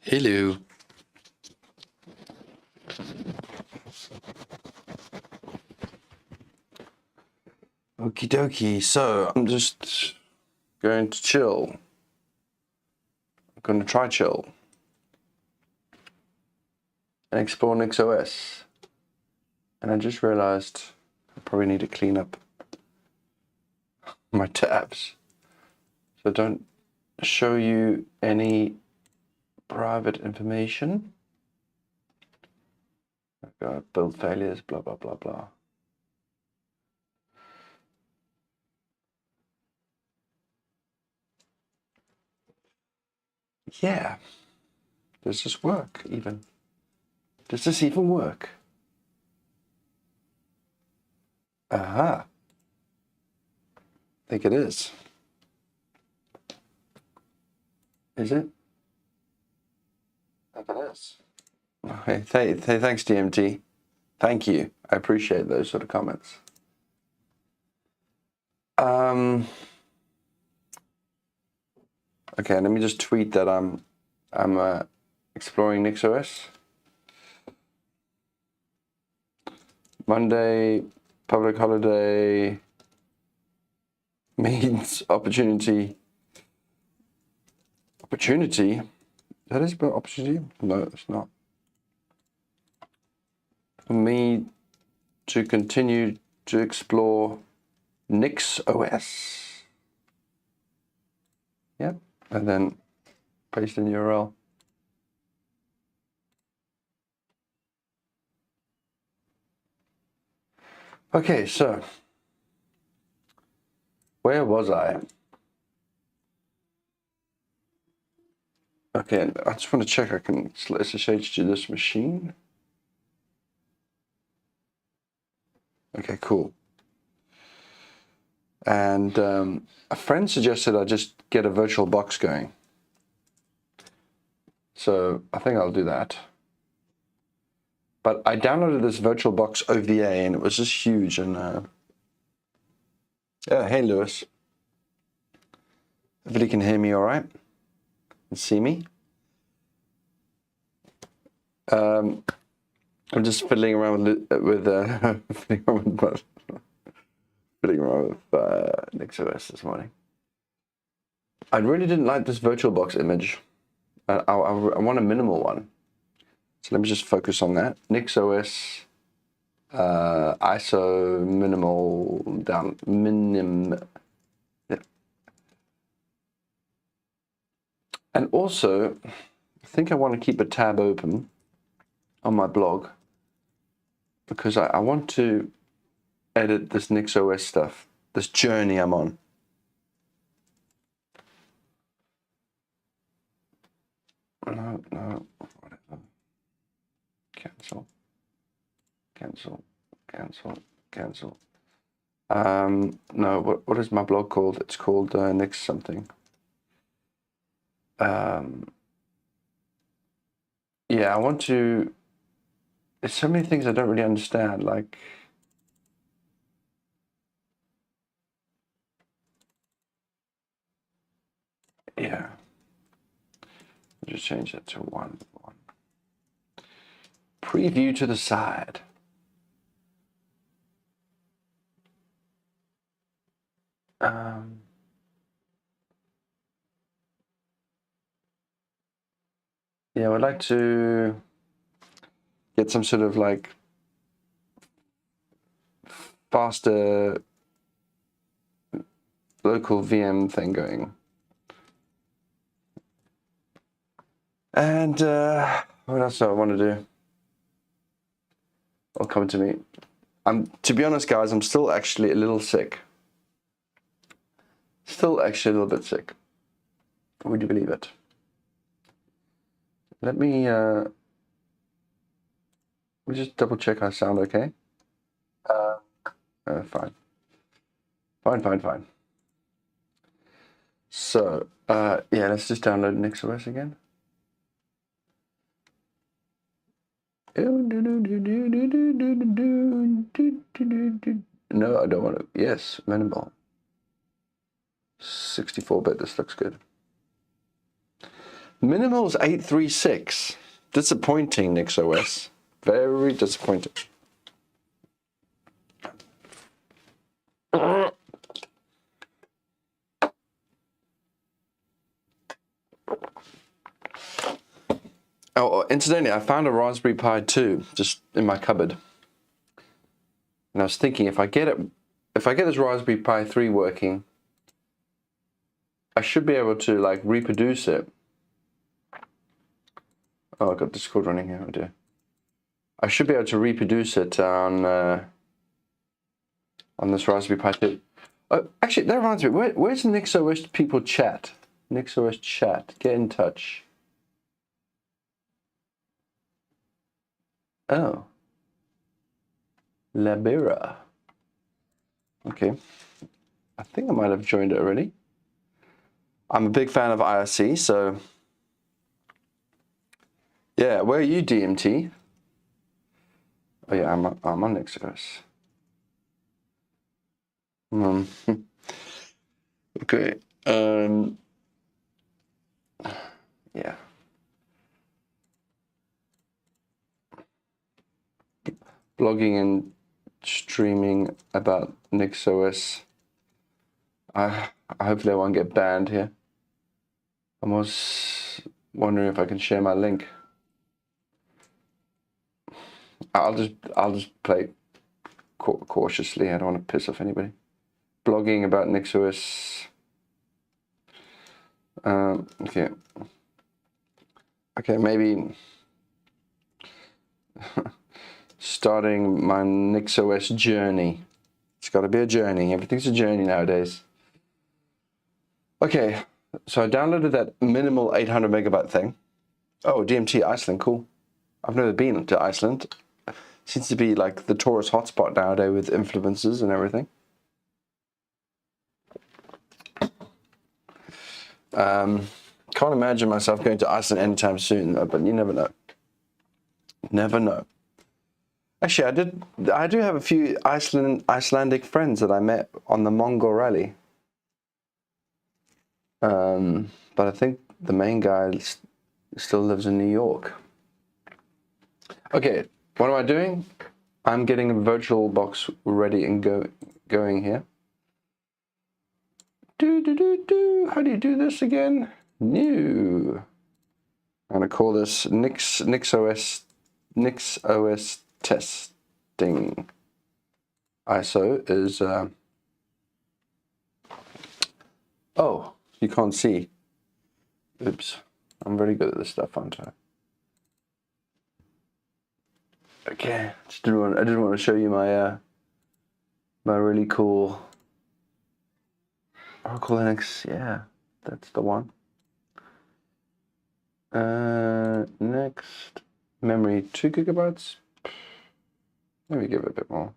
Hello. Okie dokie, so I'm just going to chill. I'm going to try chill and explore NixOS. And I just realized I probably need to clean up my tabs so I don't show you any private information. I've got build failures, blah, blah, blah, blah. Yeah. Does this work even? Does this even work? Aha. I think it is. Is it? I think it is. Okay, thanks, DMT. Thank you. I appreciate those sort of comments. Okay, let me just tweet that I'm exploring NixOS. Monday, public holiday means opportunity. Opportunity? That is about opportunity? No, it's not. For me to continue to explore NixOS. Yep, and then paste in URL. Okay, so where was I? Okay, I just want to check I can SSH to this machine. Okay, cool. And a friend suggested I just get a virtual box going. So I think I'll do that. But I downloaded this VirtualBox OVA and it was just huge. And yeah, hey Lewis. Hopefully you can hear me all right and see me. I'm just fiddling around with NixOS this morning. I really didn't like this VirtualBox image. I want a minimal one. So let me just focus on that. NixOS, ISO, minimal, down, minim. Yeah. And also, I think I want to keep a tab open on my blog because I want to edit this NixOS stuff, this journey I'm on. No, whatever. Cancel. No, what is my blog called? It's called Nix something. Yeah, I want to. There's so many things I don't really understand, like. Yeah. I'll just change that to one. Preview to the side. Yeah, I'd like to get some sort of like faster local VM thing going. And what else do I want to do? All come to me. To be honest, guys, I'm still actually a little sick. Still actually a little bit sick. Would you believe it? Let me just double check I sound okay. Fine. Fine. So, yeah, let's just download NixOS again. No, I don't want to. Yes, minimal. 64-bit, this looks good. Minimal's 836. Disappointing, NixOS. Very disappointing. Oh, incidentally, I found a Raspberry Pi 2 just in my cupboard. And I was thinking, if I get this Raspberry Pi 3 working, I should be able to like reproduce it. Oh, I've got Discord running here. Oh dear. I should be able to reproduce it on this Raspberry Pi 2. Actually, that reminds me. Where's NixOS people chat? NixOS chat. Get in touch. Oh. Labira. Okay. I think I might have joined it already. I'm a big fan of IRC, so yeah. Where are you, DMT? Oh yeah, I'm on NixOS. Okay. Yeah. Blogging and streaming about NixOS. Hopefully I won't get banned here. I was wondering if I can share my link. I'll just play cautiously. I don't want to piss off anybody. Blogging about NixOS. Okay. Okay, maybe starting my NixOS journey. It's got to be a journey. Everything's a journey nowadays. Okay, so I downloaded that minimal 800 megabyte thing. Oh, DMT Iceland, cool. I've never been to Iceland. Seems to be like the tourist hotspot nowadays with influencers and everything. Can't imagine myself going to Iceland anytime soon, though, but you never know. Never know. Actually, I do have a few Icelandic friends that I met on the Mongol rally. But I think the main guy still lives in New York. Okay, what am I doing? I'm getting a VirtualBox ready and going here. How do you do this again? New. I'm gonna call this NixOS testing. ISO is oh, you can't see. Oops. I'm very good at this stuff, aren't I? Okay. I didn't want to show you my my really cool Oracle Linux. Yeah, that's the one. Next, memory 2 gigabytes. Maybe give it a bit more.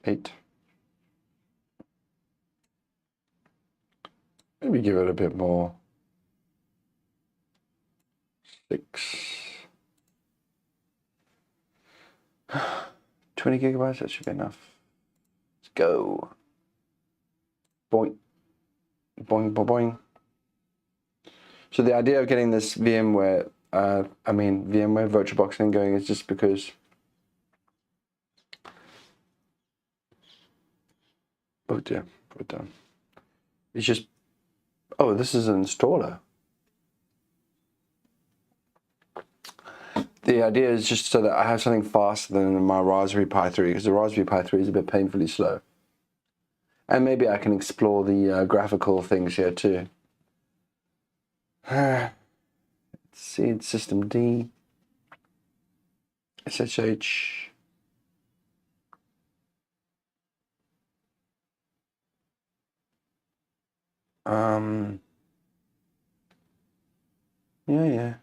8. Maybe give it a bit more. 6. 20 gigabytes, that should be enough. Let's go. Boing. Boing, boing, boing. So the idea of getting this VMware VirtualBox thing going is just because oh dear, put it down. It's just this is an installer. The idea is just so that I have something faster than my Raspberry Pi 3, because the Raspberry Pi 3 is a bit painfully slow. And maybe I can explore the graphical things here too. Let's see, it's system D, SSH. Yeah.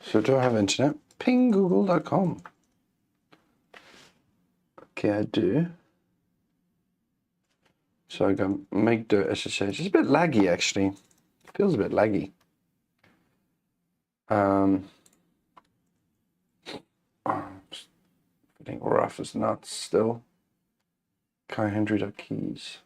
So do I have internet? Ping google.com. Okay, I do. So I go make the SSH. It's a bit laggy actually. It feels a bit laggy. Getting rough as nuts still. KaiHenry.keys.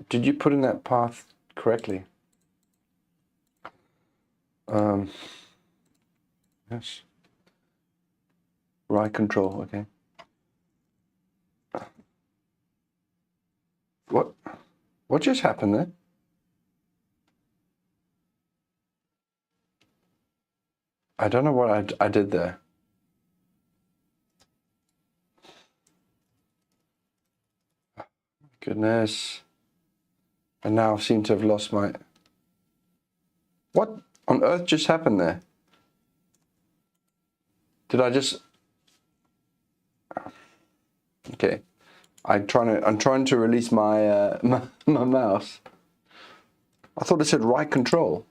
Did you put in that path correctly? Yes. Right control, okay. What just happened there? I don't know what I did there. Goodness. And now I seem to have lost my... What on earth just happened there? Did I just... Okay. I'm trying to release my my mouse. I thought it said right control.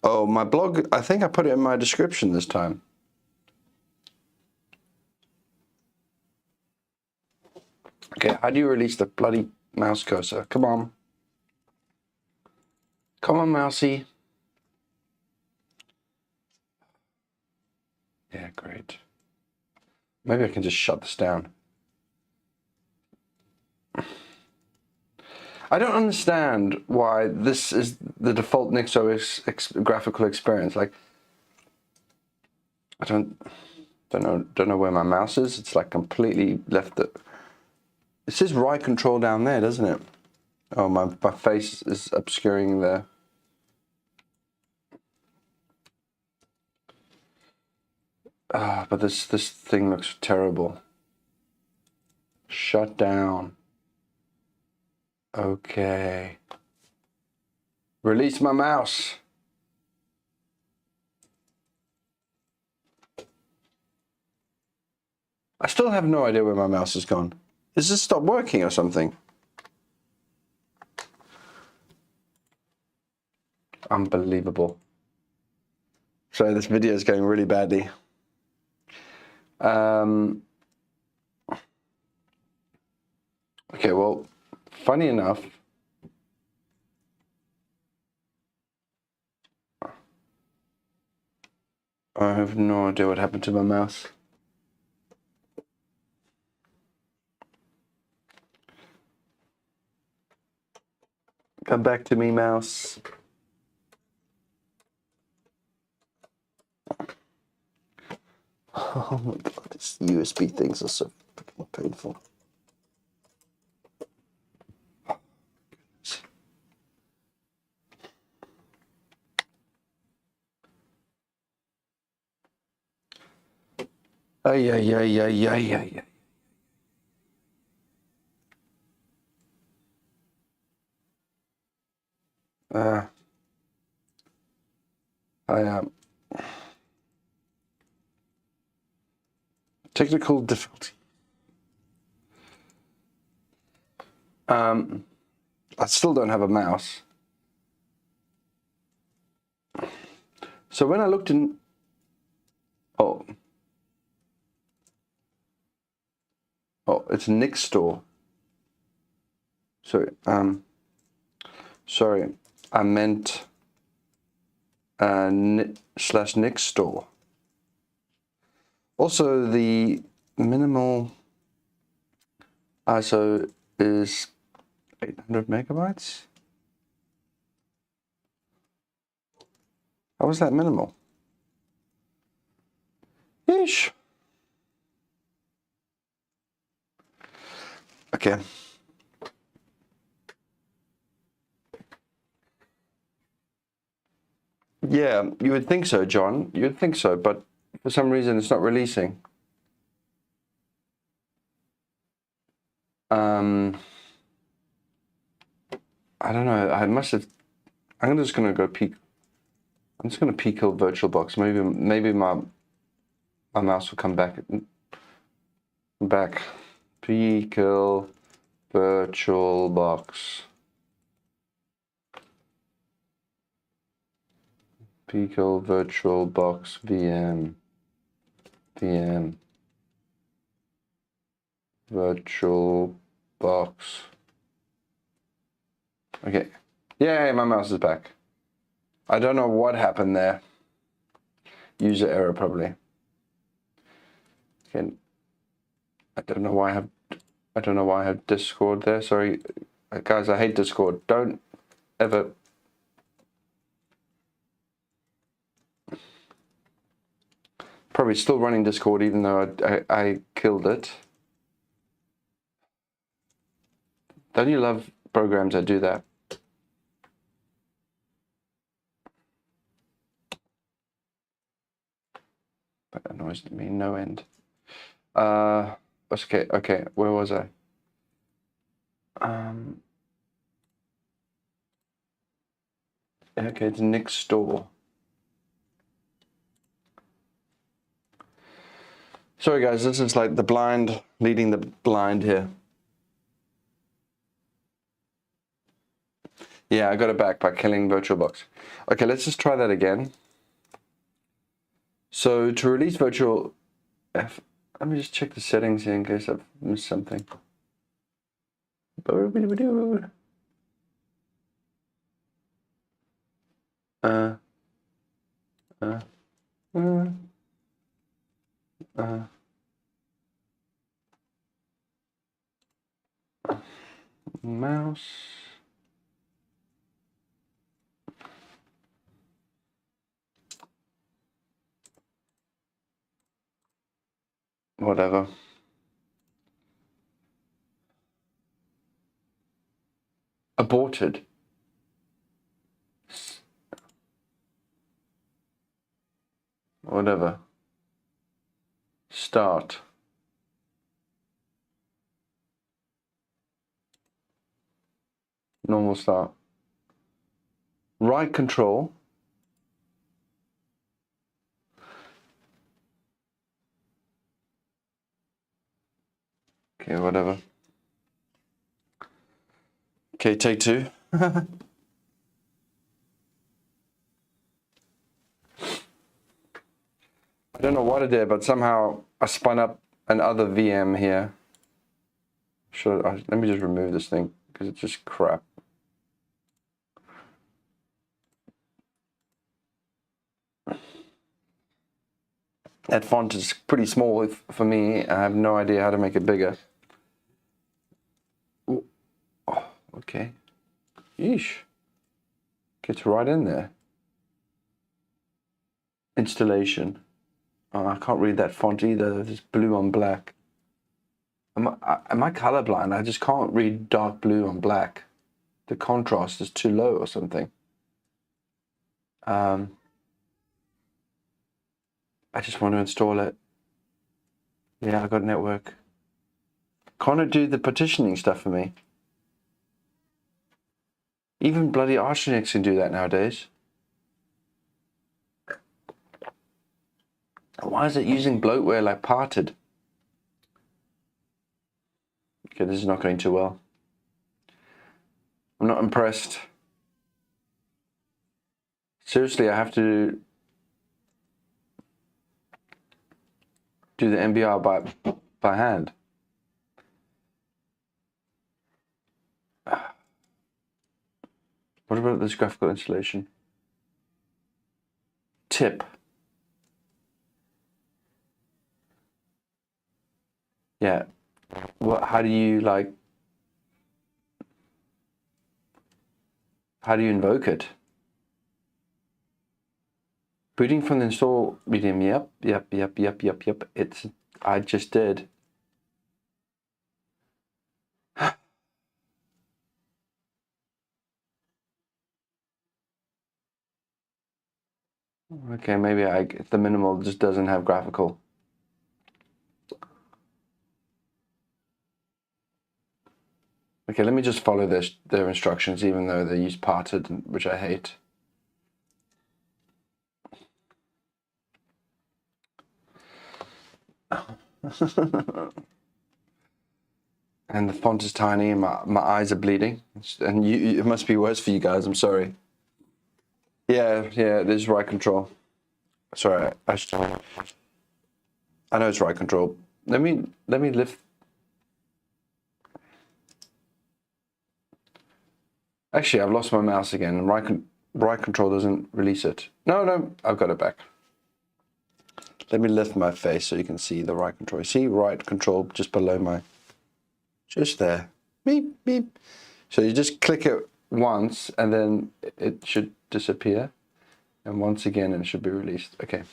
Oh, my blog, I think I put it in my description this time. Okay, how do you release the bloody mouse cursor? Come on. Come on, mousey. Yeah, great. Maybe I can just shut this down. I don't understand why this is the default NixOS graphical experience. Like, I don't know where my mouse is. It's like completely left it. It says right control down there, doesn't it? Oh, my face is obscuring the... but this thing looks terrible. Shut down. Okay. Release my mouse. I still have no idea where my mouse has gone. Has this stopped working or something? Unbelievable. Sorry, this video is going really badly. Okay, well, funny enough, I have no idea what happened to my mouse. Come back to me, mouse. Oh my god, these USB things are so fucking painful. Ay, ay, ay, ay, ay, ay. Technical difficulty. I still don't have a mouse. So when I looked in, oh, it's Nix store. Sorry, sorry, I meant slash Nix store. Also, the minimal ISO is 800 megabytes. How was that minimal? Yeesh. Okay. Yeah, you would think so, John. You would think so, but for some reason it's not releasing. I don't know. I must have. I'm just gonna go peek. I'm just gonna peek out VirtualBox. Maybe my mouse will come back. Peekle VirtualBox. Peekle VirtualBox VM. VirtualBox. Okay. Yay, my mouse is back. I don't know what happened there. User error probably. Okay. I don't know why I have Discord there. Sorry, guys. I hate Discord. Don't ever. Probably still running Discord even though I killed it. Don't you love programs that do that? That annoys me no end. Okay, where was I? Okay, it's next door. Sorry guys, this is like the blind leading the blind here. Yeah, I got it back by killing VirtualBox. Okay, let's just try that again. So to release virtual F, let me just check the settings here in case I've missed something. Mouse. Whatever. Aborted. Whatever. Start. Normal start. Right control. Okay, whatever. Okay, take two. I don't know what I did, but somehow I spun up another VM here. Let me just remove this thing because it's just crap. That font is pretty small for me. I have no idea how to make it bigger. Ooh. Oh, okay. Yeesh. Gets right in there. Installation. Oh, I can't read that font either. It's blue on black. Am I colorblind? I just can't read dark blue on black. The contrast is too low or something. I just want to install it. Yeah, I got network. Can't it do the partitioning stuff for me? Even bloody Arch Linux can do that nowadays. Why is it using bloatware like parted? Okay, this is not going too well. I'm not impressed. Seriously, I have to do the MBR by hand. What about this graphical installation? Tip. Yeah. How do you invoke it? Booting from the install medium. Yep. I just did. Okay, maybe the minimal just doesn't have graphical. Okay, let me just follow their instructions, even though they use parted, which I hate. And the font is tiny, and my eyes are bleeding. And it must be worse for you guys. I'm sorry. Yeah, this is right control. Sorry, I know it's right control. Let me lift. Actually, I've lost my mouse again. right control doesn't release it. No, I've got it back. Let me lift my face so you can see the right control. You see right control just below my, just there. Beep, beep. So you just click it once and then it should disappear. And once again, it should be released. Okay.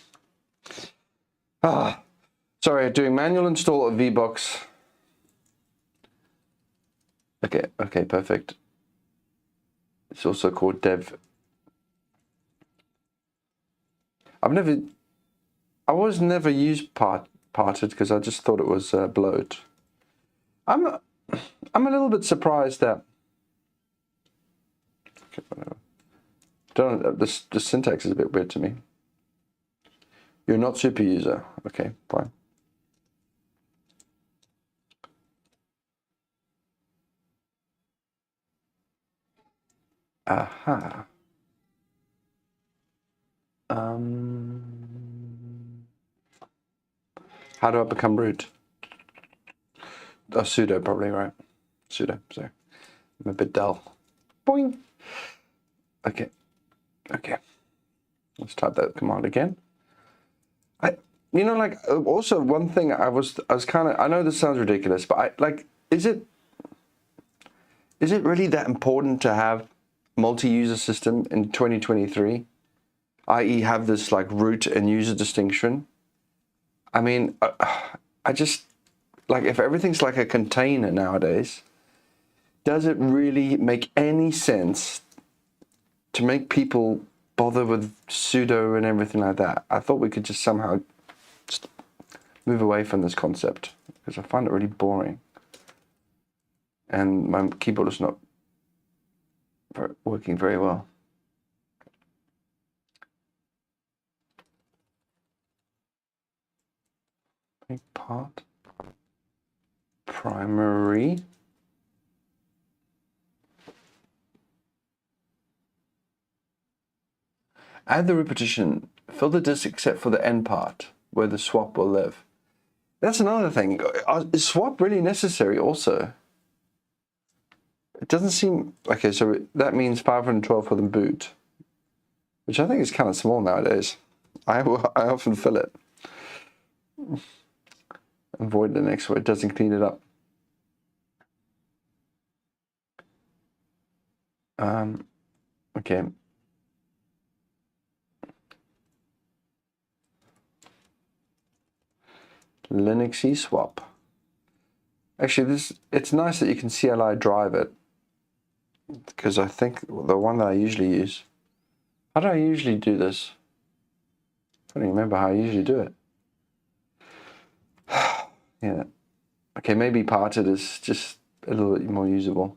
Sorry, doing manual install of VBox. Okay, perfect. It's also called dev. I was never used parted because I just thought it was bloat. I'm a little bit surprised that. Okay, whatever. The syntax is a bit weird to me. You're not super user. Okay, fine. Aha. How do I become root? Oh, sudo probably, right? Sudo, so I'm a bit dull. Boing. Okay. Let's type that command again. Also one thing I was kind of, I know this sounds ridiculous, but is it really that important to have multi-user system in 2023? i.e. have this like root and user distinction? I mean, I just, like, if everything's like a container nowadays, does it really make any sense to make people bother with sudo and everything like that? I thought we could just somehow just move away from this concept because I find it really boring. And my keyboard is not working very well. Big part. Primary. Add the repetition. Fill the disk except for the end part where the swap will live. That's another thing. Is swap really necessary also? It doesn't seem... Okay, so that means 512 for the boot, which I think is kind of small nowadays. I often fill it. Avoid the next where it doesn't clean it up. Okay. Linux swap. Actually, it's nice that you can CLI drive it, because I think the one that I usually use. How do I usually do this? I don't even remember how I usually do it. Yeah. Okay, maybe parted is just a little bit more usable.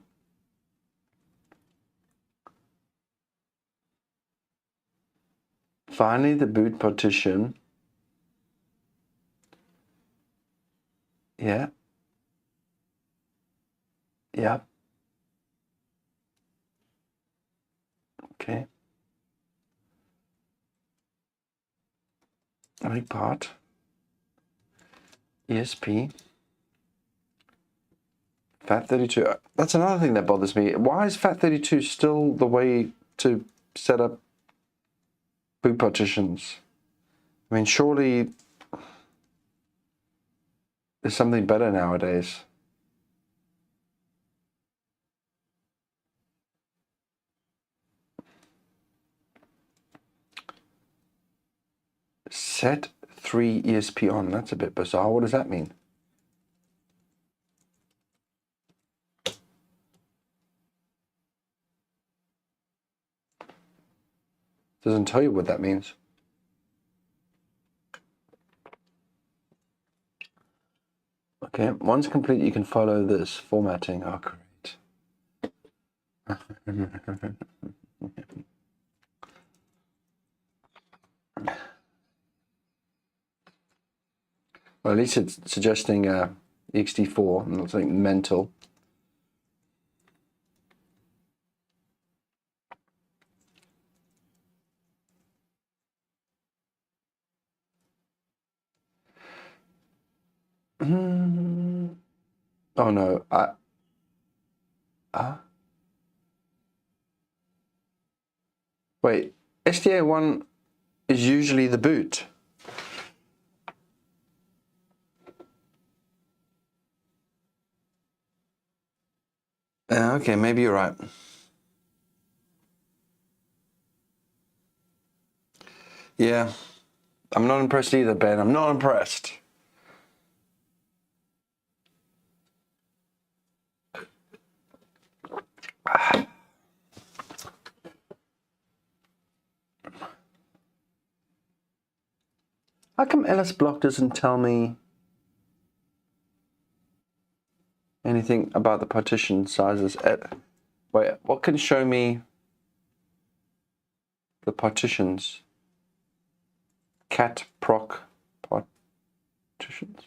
Finally, the boot partition. Yeah. Yeah. Okay. Right part. ESP. FAT32. That's another thing that bothers me. Why is FAT32 still the way to set up boot partitions? I mean, surely there's something better nowadays. Set 3 ESP on. That's a bit bizarre. What does that mean? Doesn't tell you what that means. Okay, once complete, you can follow this formatting. Oh, great. Well, at least it's suggesting ext4 and not something mental. Oh no, Wait, SDA1 is usually the boot. Okay, maybe you're right. Yeah, I'm not impressed either, Ben. I'm not impressed. How come LSBlock doesn't tell me anything about the partition sizes? Wait, what can show me the partitions? Cat proc partitions?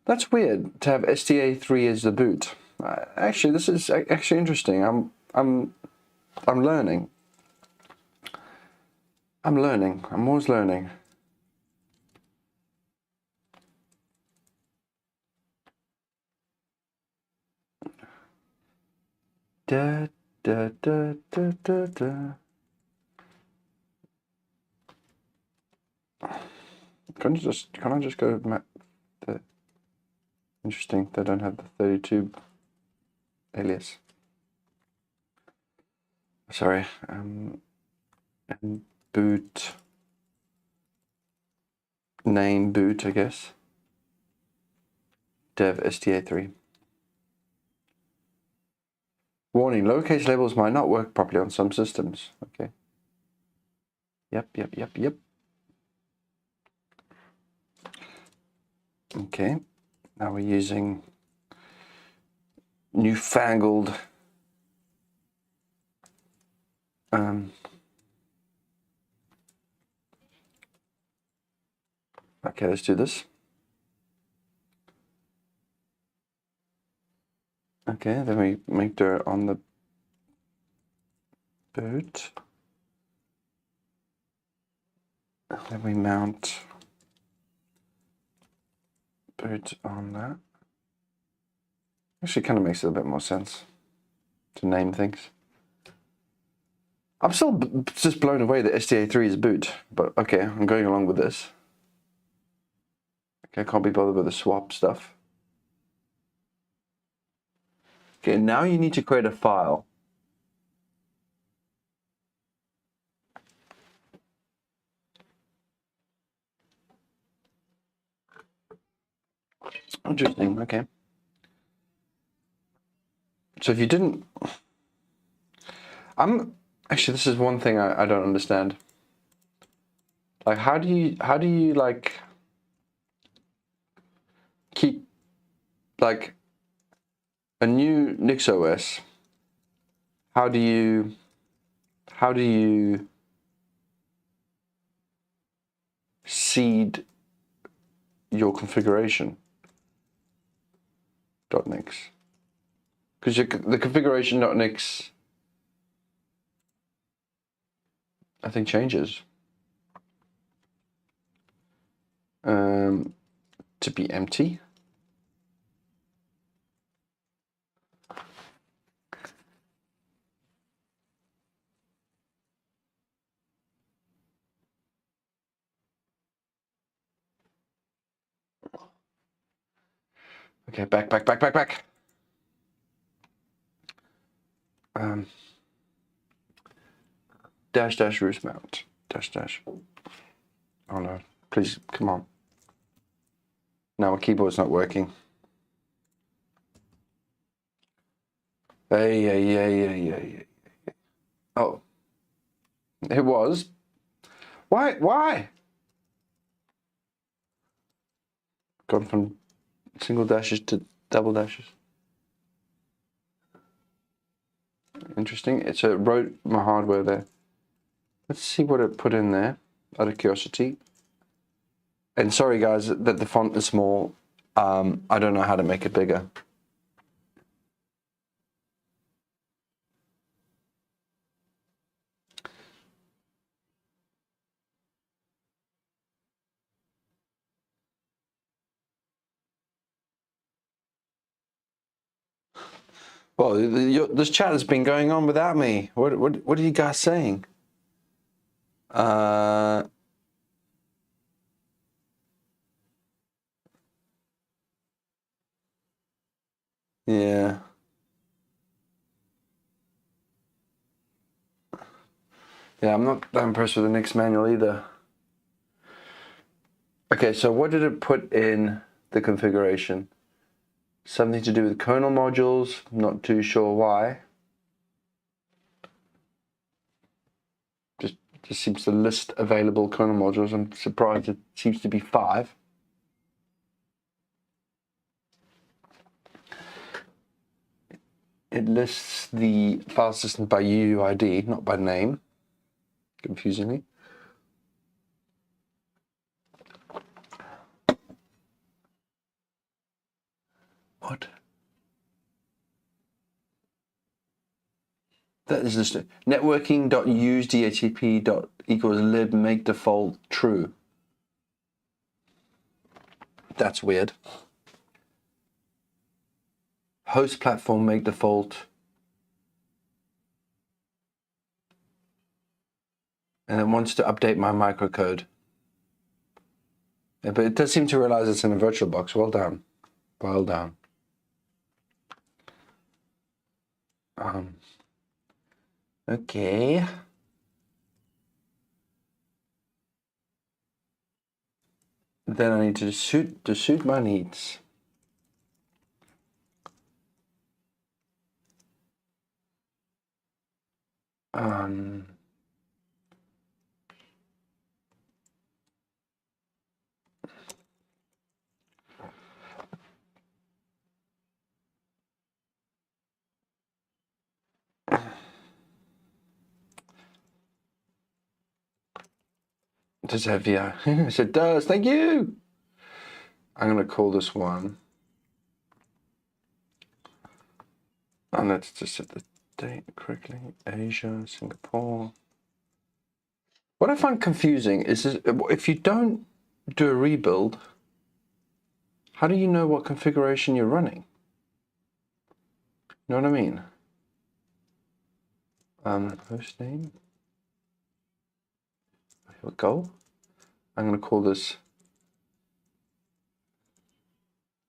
That's weird to have SDA3 as the boot. Actually, this is actually interesting. I'm learning. I'm learning. I'm always learning. Da da da da da da. Can I just go map the? Interesting. They don't have the 32 alias. Sorry. And boot name boot, I guess. Dev SDA3. Warning: lowercase labels might not work properly on some systems. Okay. Yep. Okay. Now we're using newfangled okay, let's do this. Okay, then we make dirt on the boot. Then we mount boot on that. Actually, kind of makes it a bit more sense to name things. I'm still just blown away that SDA3 is boot, but okay, I'm going along with this. Okay, I can't be bothered with the swap stuff. Okay, now you need to create a file. Interesting, okay. So if you didn't... Actually, this is one thing I don't understand. Like, how do you like keep like a new NixOS? How do you seed your configuration .nix? Because the configuration .nix I think changes to be empty. Okay, back. Dash root mount. Dash. Oh no, please, come on. Now my keyboard's not working. Hey. Oh, it was. Why? Gone from single dashes to double dashes. Interesting. It's wrote my hardware there. Let's see what it put in there, out of curiosity. And sorry guys that the font is small. I don't know how to make it bigger. Well, this chat has been going on without me. What are you guys saying? Yeah. Yeah, I'm not that impressed with the Nix manual either. Okay, so what did it put in the configuration? Something to do with kernel modules, not too sure why. Just seems to list available kernel modules. I'm surprised it seems to be 5. It lists the file system by UUID, not by name, confusingly. What? That is this networking.usedhcp.equals lib make default true. That's weird. Host platform make default. And it wants to update my microcode. Yeah, but it does seem to realize it's in a VirtualBox. Well done. Well done. Okay. Then I need to suit my needs. Does it have VR? Yes, it does. Thank you. I'm going to call this one. And let's just set the date correctly. Asia, Singapore. What I find confusing is if you don't do a rebuild, how do you know what configuration you're running? You know what I mean? Host name. Here we go. I'm going to call this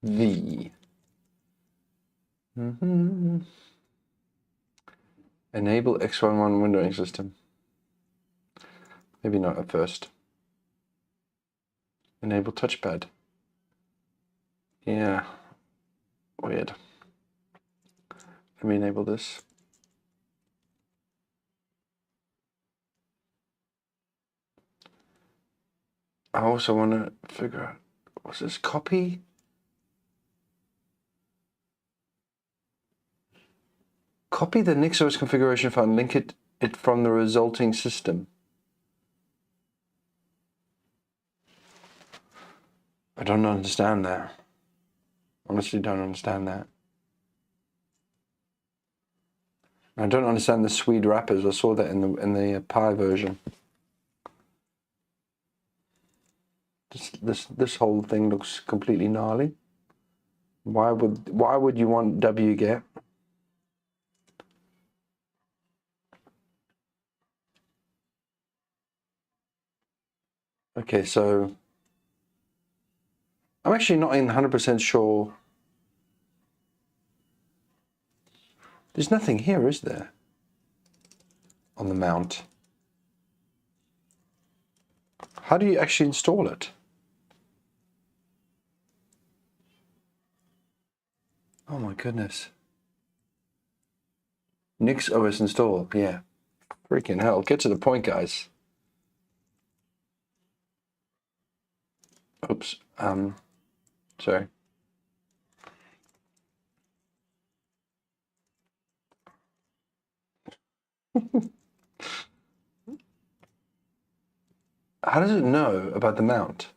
V. Enable X11 windowing system. Maybe not at first. Enable touchpad. Yeah. Weird. Let me enable this. I also want to figure out, what's this? Copy the NixOS configuration file and link it from the resulting system. I don't understand that. Honestly, don't understand that. I don't understand the Swede wrappers. I saw that in the Pi version. This whole thing looks completely gnarly. Why would you want wget? Okay, so I'm actually not 100% sure. There's nothing here, is there? On the mount. How do you actually install it? Oh my goodness. NixOS install, yeah. Freaking hell, get to the point, guys. Oops, sorry. How does it know about the mount?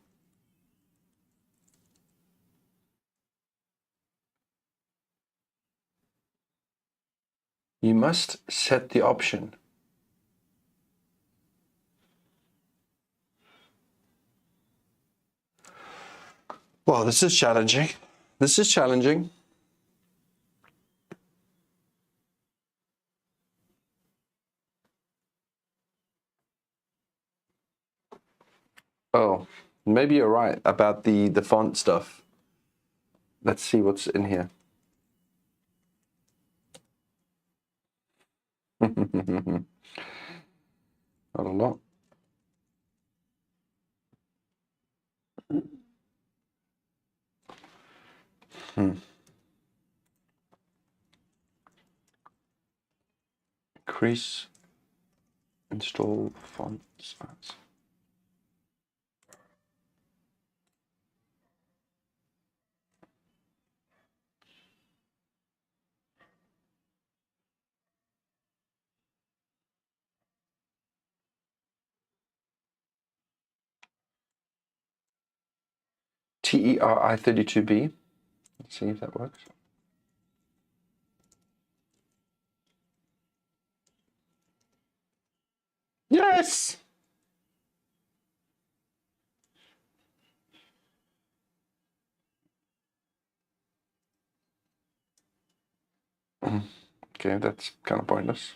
You must set the option. Well, this is challenging. This is challenging. Oh, maybe you're right about the font stuff. Let's see what's in here. Not a lot. Increase install font size. TERI32B. Let's see if that works. Yes! Okay, that's kind of pointless.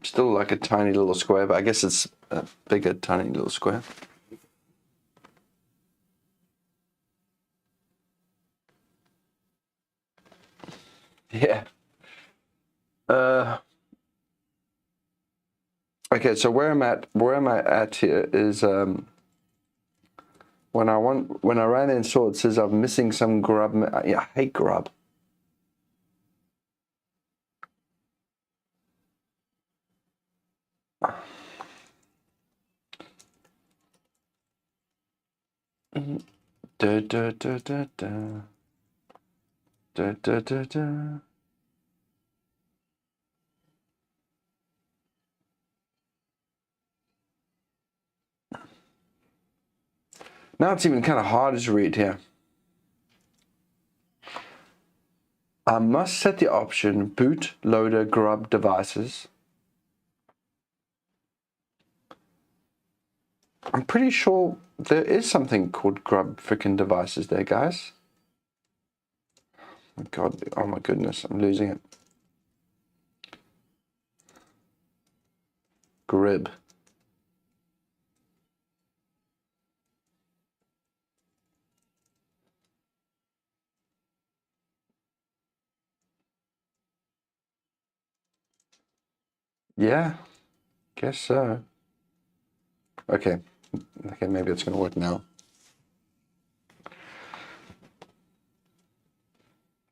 Still like a tiny little square, but I guess it's a bigger tiny little square. Yeah. Okay, so where I'm at here is when I ran and saw it says I'm missing some grub. Yeah, I hate grub. Da, da, da, da, da. Da, da, da, da. Now it's even kind of hard to read here. I must set the option boot loader grub devices. I'm pretty sure there is something called grub frickin' devices there, guys. Oh God, oh my goodness, I'm losing it. Grib. Yeah, guess so. Okay, maybe it's gonna work now.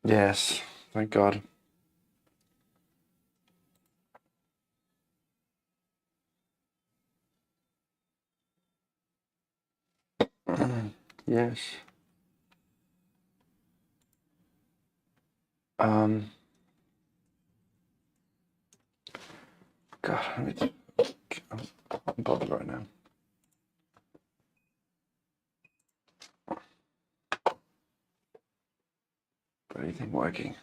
Yes, thank God. Yes. God, I'm bothered right now. Anything working?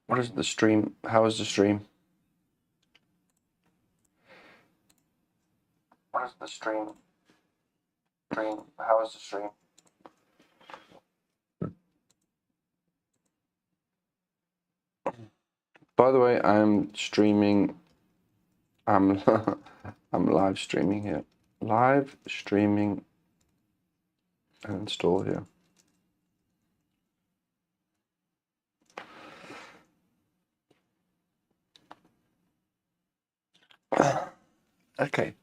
What is the stream? How is the stream? What is the stream? How is the stream? By the way, I'm streaming. I'm live streaming here. Live streaming and install here. Okay.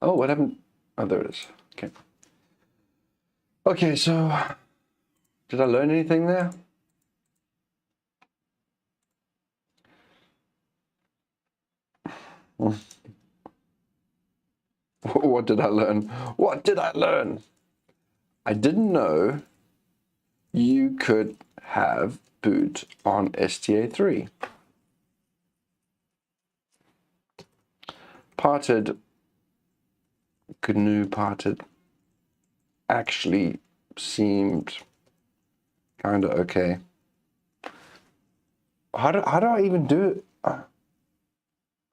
Oh, what happened? Oh, there it is. Okay. Okay, so did I learn anything there? What did I learn? What did I learn? I didn't know you could have boot on STA3. GNU parted actually seemed kind of okay. How do I even do it?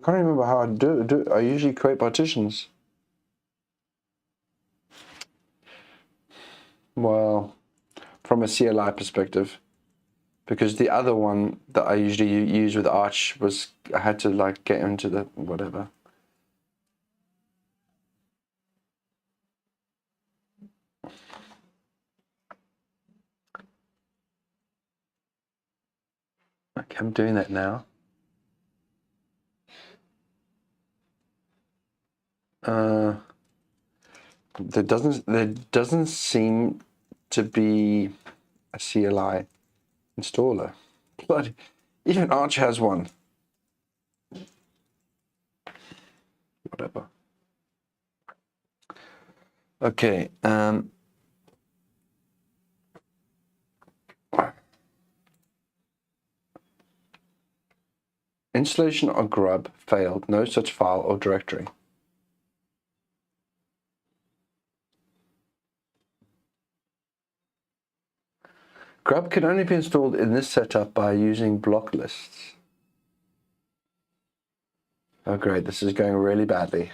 I can't remember how I do. I usually create partitions. Well, from a CLI perspective, because the other one that I usually use with Arch was I had to like get into the whatever. Okay, I'm doing that now. There doesn't seem to be a CLI installer. But even Arch has one. Whatever. Okay. Installation on grub failed. No such file or directory. Grub can only be installed in this setup by using block lists. Oh great, this is going really badly.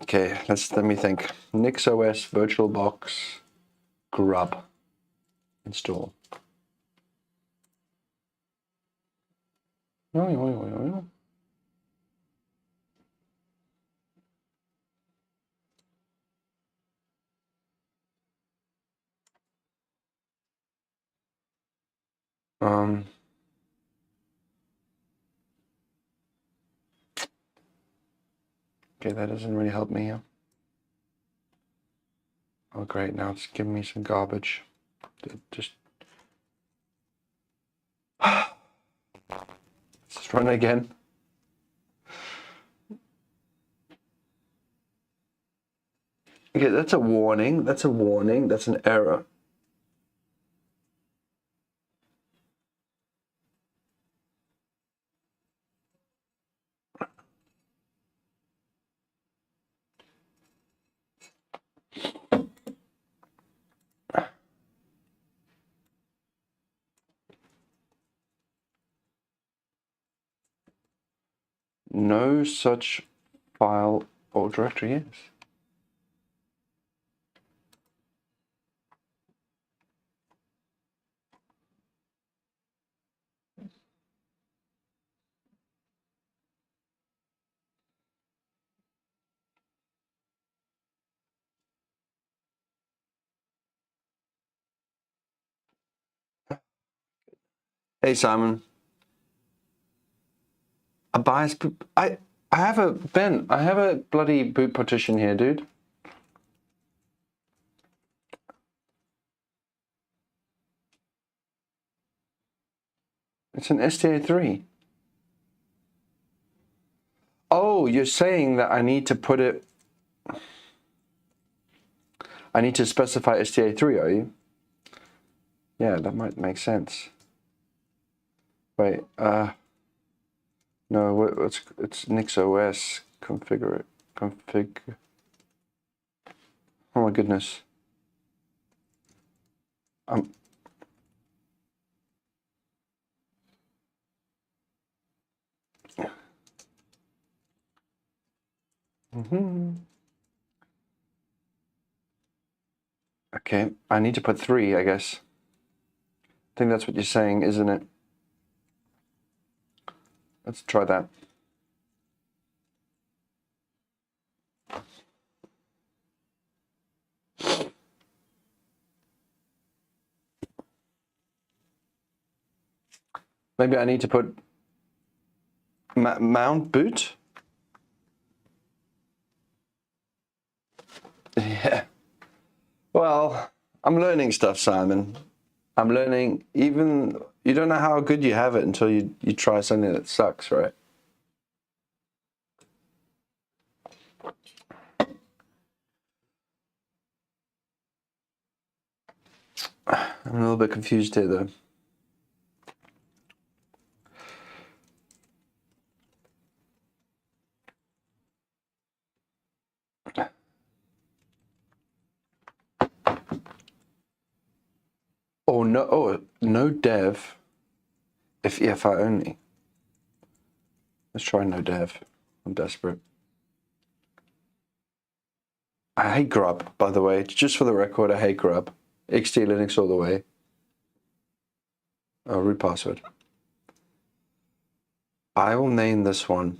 Okay, let me think. NixOS VirtualBox grub install. Okay, that doesn't really help me here. Oh great, now it's giving me some garbage. Just let's just run it again. Okay, that's a warning. That's a warning. That's an error. No such file or directory is. Hey Simon, a bias boot. I have a Ben. I have a bloody boot partition here, dude. It's an STA3. Oh, you're saying that I need to put it. I need to specify STA3, are you? Yeah, that might make sense. Wait, no, it's NixOS. Configure it. Config. Oh my goodness. Okay, I need to put 3, I guess. I think that's what you're saying, isn't it? Let's try that. Maybe I need to put mount boot. Yeah. Well, I'm learning stuff, Simon. I'm learning. Even you don't know how good you have it until you try something that sucks, right? I'm a little bit confused here, though. Oh no! Oh, no dev. If EFI only. Let's try no dev. I'm desperate. I hate grub, by the way. Just for the record, I hate grub. XT Linux all the way. Oh, root password. I will name this one.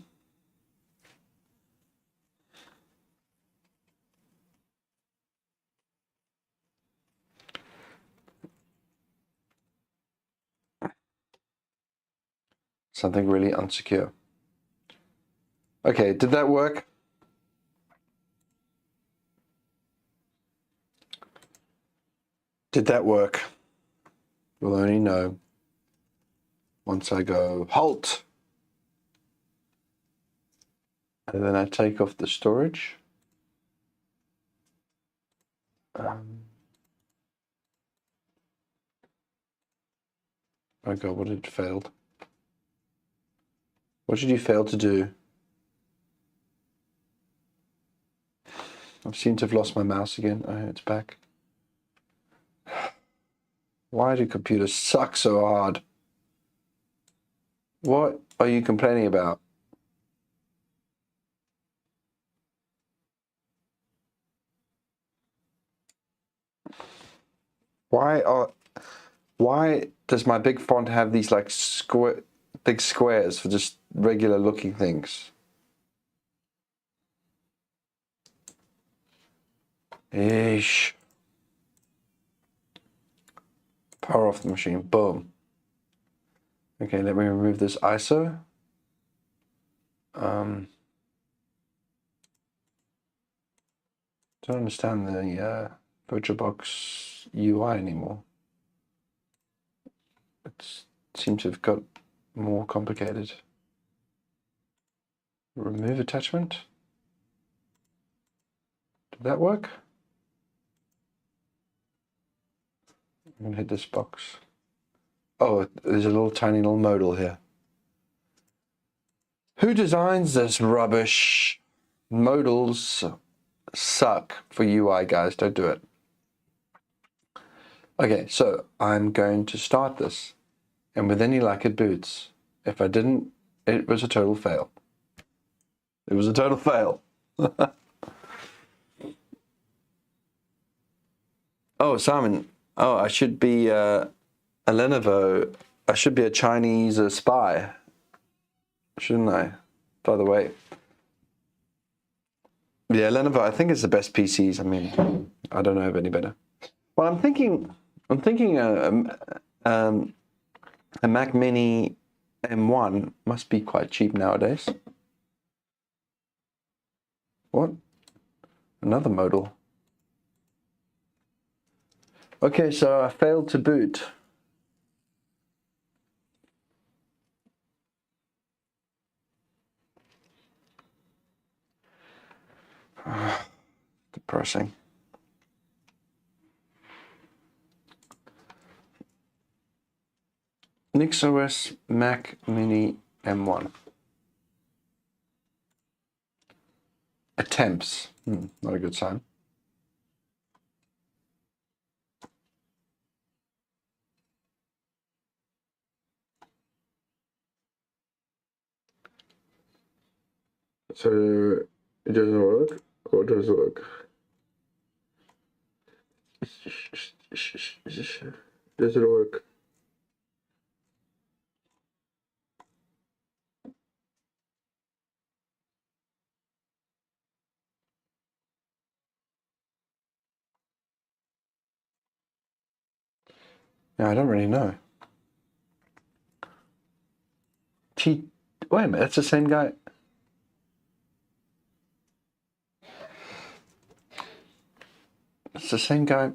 Something really unsecure. Okay, did that work? Did that work? We'll only know once I go halt. And then I take off the storage. Oh god, what had failed? What did you fail to do? I seem to have lost my mouse again. Oh, it's back. Why do computers suck so hard? What are you complaining about? Why does my big font have these like big squares for just regular looking things? Ish. Power off the machine. Boom. Okay, let me remove this ISO. Don't understand the VirtualBox UI anymore. It seems to have got more complicated. Remove attachment. Did that work? I'm gonna hit this box. Oh, there's a little tiny little modal here. Who designs this rubbish? Modals suck for UI, guys. Don't do it. Okay, so I'm going to start this. And with any luck, it boots. If I didn't, it was a total fail. It was a total fail. Oh, Simon. Oh, I should be a Lenovo. I should be a Chinese spy. Shouldn't I? By the way. Yeah, Lenovo, I think it's the best PCs. I mean, I don't know of any better. Well, I'm thinking a Mac Mini M1 must be quite cheap nowadays. What? Another modal. Okay, so I failed to boot. Depressing. NixOS Mac Mini M1. Attempts. Not a good sign. So it doesn't work, or does it work? Does it work? Yeah, I don't really know. Wait a minute, that's the same guy. It's the same guy.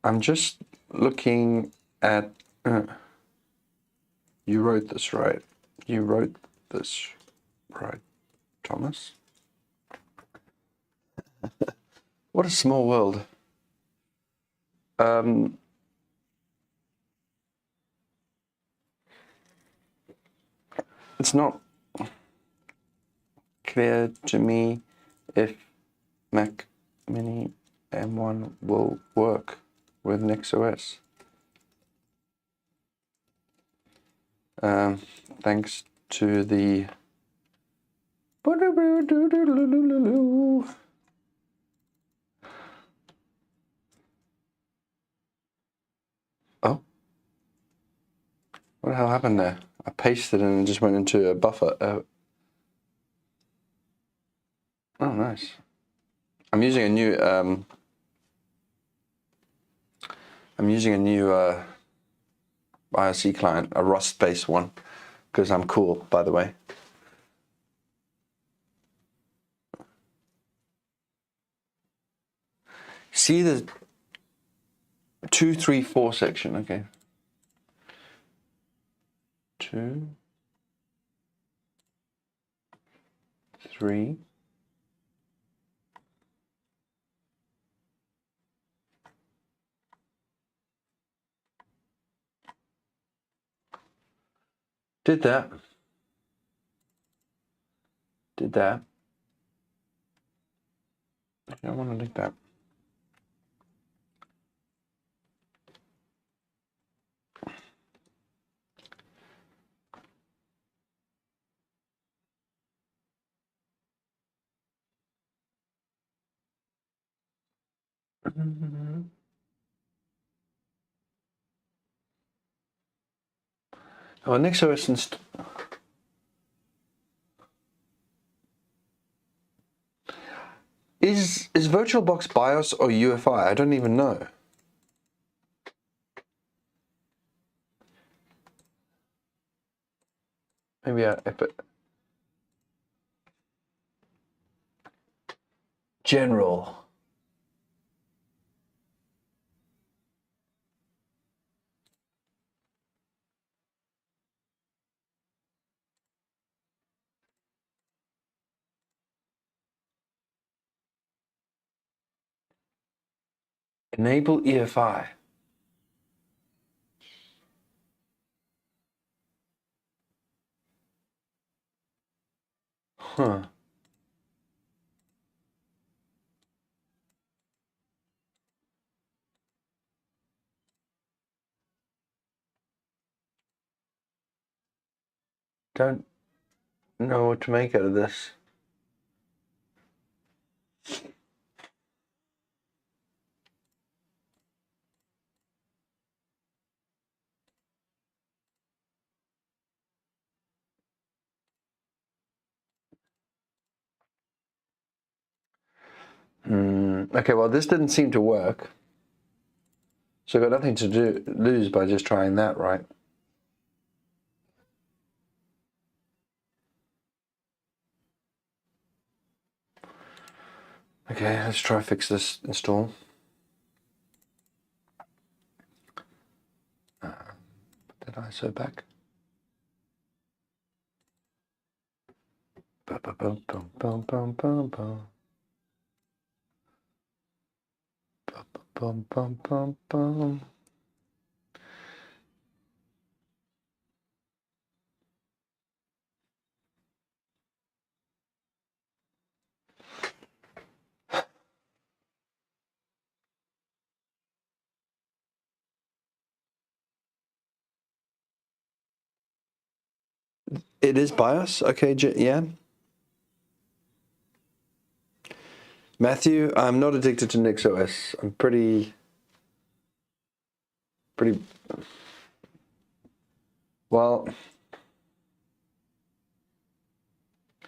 I'm just looking at. You wrote this right. You wrote this right, Thomas. What a small world. It's not clear to me if Mac Mini M1 will work with NixOS. thanks to the oh, what the hell happened there? I pasted and it just went into a buffer. Oh, nice. I'm using a new IRC client, a Rust-based one, because I'm cool, by the way. See the 2, 3, 4 section, okay. 2, 3. Did that. Did that. I don't want to do that. Oh, NixOS is VirtualBox BIOS or UEFI? I don't even know. Maybe I put general. Enable EFI. Huh. Don't know what to make out of this. Okay, well, this didn't seem to work. So I've got nothing to lose by just trying that, right? Okay, let's try fix this install. Put that ISO back. Bum, bum, bum, bum, bum, bum, bum. Bum, bum, bum, bum. It is BIOS? Okay, yeah. Matthew, I'm not addicted to NixOS. I'm pretty, well, I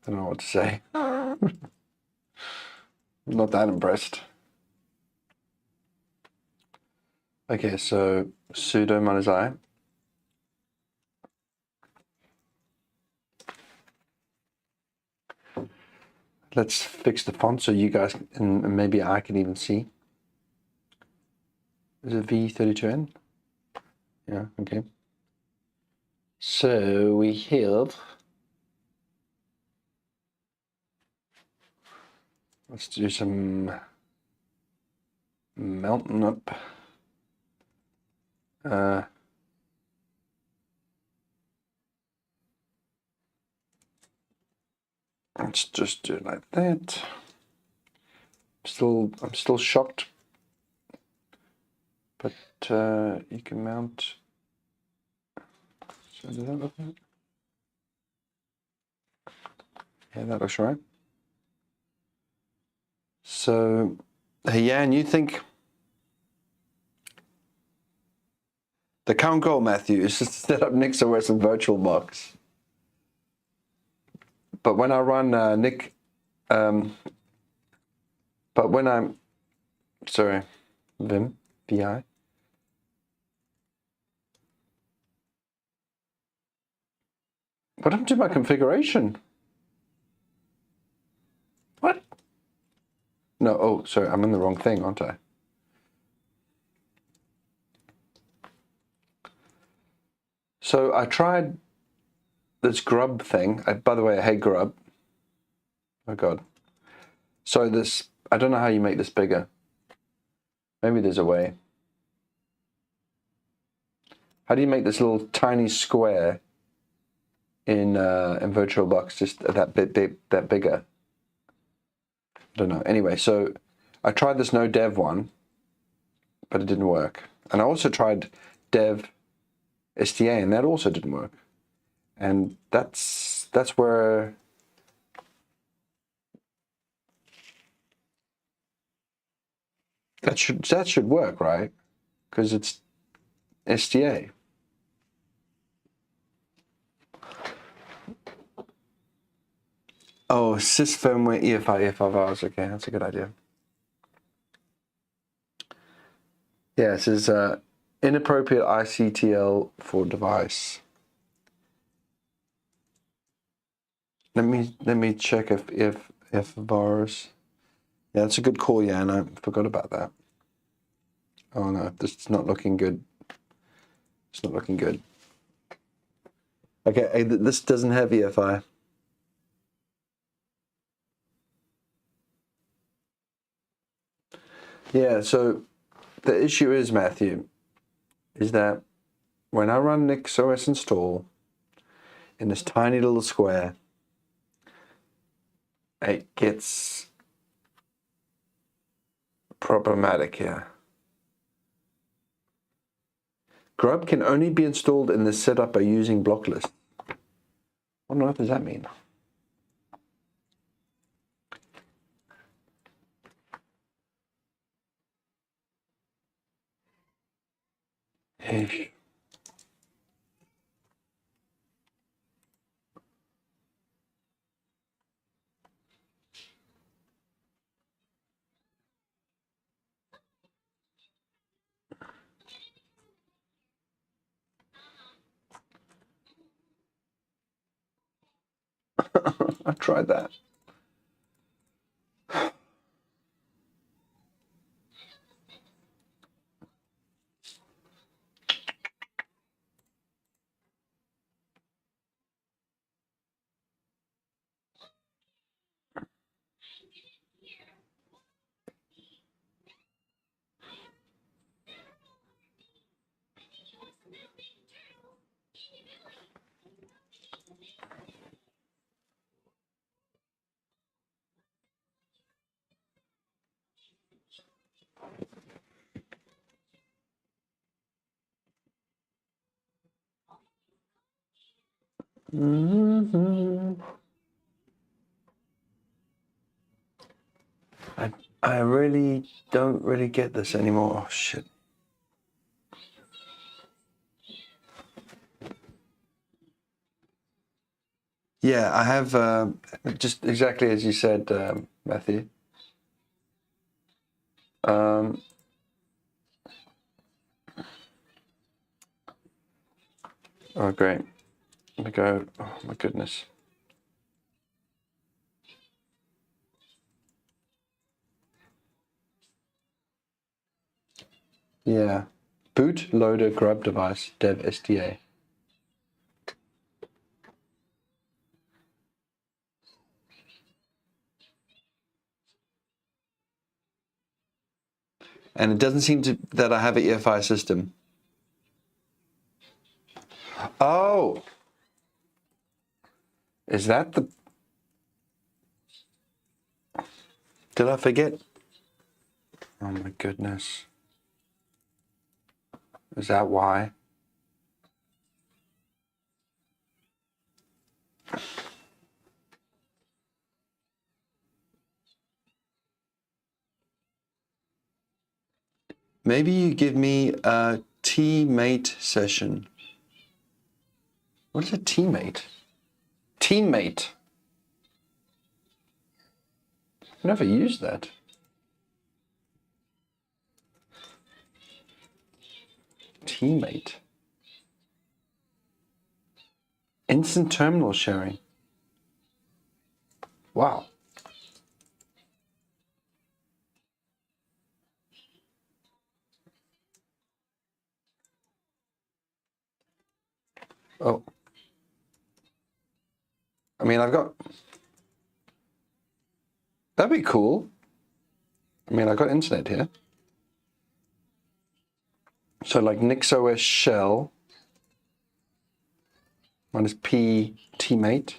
don't know what to say. I'm not that impressed. Okay, so sudo -i. Let's fix the font so you guys, and maybe I can even see. Is it V32N? Yeah, okay. So we have, let's do some mountain up. Let's just do it like that. I'm still shocked, but you can mount. So does that look right? Yeah, that looks right. So, hey, Jan, you think the current goal, Matthew, is just to set up NixOS and VirtualBox. But when I run but when I'm, sorry, Vim, VI. What happened to my configuration? What? No, oh, sorry, I'm in the wrong thing, aren't I? So I tried this grub thing. By the way, I hate grub. Oh, God. So this, I don't know how you make this bigger. Maybe there's a way. How do you make this little tiny square in VirtualBox just that bigger? I don't know. Anyway, so I tried this no dev one, but it didn't work. And I also tried dev STA, and that also didn't work. And that's where that should work, right? Because it's STA. Oh, sys firmware EFI EFI. Okay, that's a good idea. Yeah, it says inappropriate ICTL for device. Let me check if virus. Yeah, that's a good call, Jan. I forgot about that. Oh no, this is not looking good. It's not looking good. Okay, this doesn't have EFI. Yeah, so the issue is, Matthew, is that when I run NixOS install in this tiny little square, it gets problematic here. Grub can only be installed in this setup by using blocklist. What on earth does that mean? Eesh. I tried that. I really don't really get this anymore. Oh, shit. Yeah, I have just exactly as you said, Matthew. Oh, great. Let me go. Oh, my goodness. Yeah. Boot loader grub device dev SDA. And it doesn't seem to that I have an EFI system. Oh, is that the? Did I forget? Oh my goodness. Is that why? Maybe you give me a teammate session. What is a teammate? Teammate. I've never used that. Teammate. Instant terminal sharing. Wow. Oh. I mean, I've got... That'd be cool. I mean, I've got internet here. So like NixOS shell minus P teammate.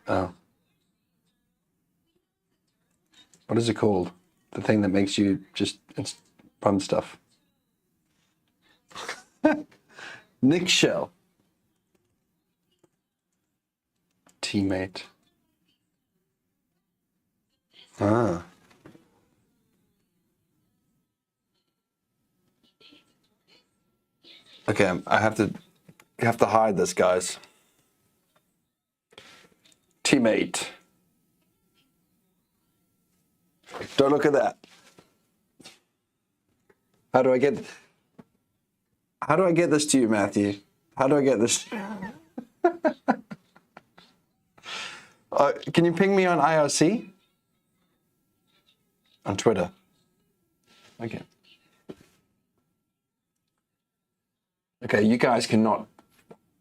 Oh. What is it called? The thing that makes you just run stuff. Nix shell. Teammate. Ah. Okay, I have to hide this, guys. Teammate. Don't look at that. How do I get this to you, Matthew? How do I get this? Can you ping me on IRC? On Twitter. Okay. Okay, you guys cannot